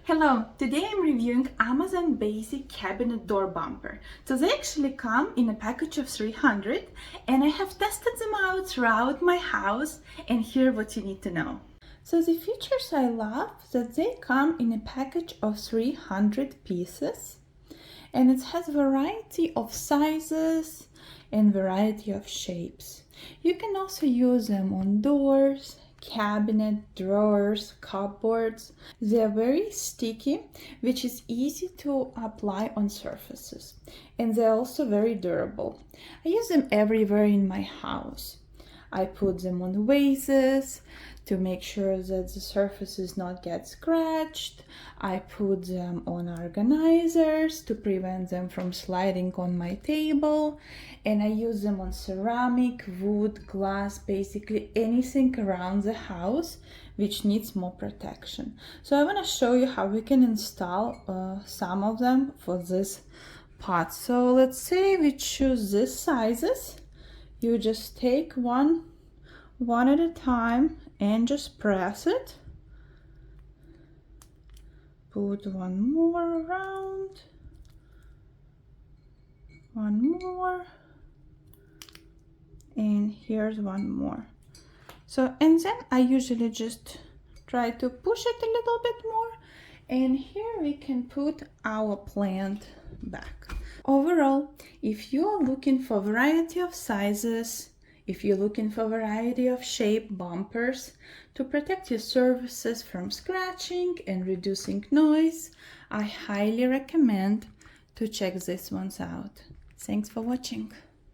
Hello, today I'm reviewing Amazon Basic Cabinet Door Bumper. So they actually come in a package of 300 and I have tested them out throughout my house and here what you need to know. So the features I love that they come in a package of 300 pieces and it has variety of sizes and variety of shapes. You can also use them on doors, cabinet, drawers, cupboards. They are very sticky, which is easy to apply on surfaces. And they're also very durable. I use them everywhere in my house. I put them on vases to make sure that the surfaces not get scratched. I put them on organizers to prevent them from sliding on my table. And I use them on ceramic, wood, glass, basically anything around the house which needs more protection. So I want to show you how we can install some of them for this pot. So let's say we choose these sizes. You just take one at a time and just press it. Put one more around, one more, and here's one more. So, and then I usually just try to push it a little bit more, and here we can put our plant back. Overall, if you are looking for variety of sizes, if you're looking for variety of shape bumpers to protect your surfaces from scratching and reducing noise, I highly recommend to check these ones out. Thanks for watching.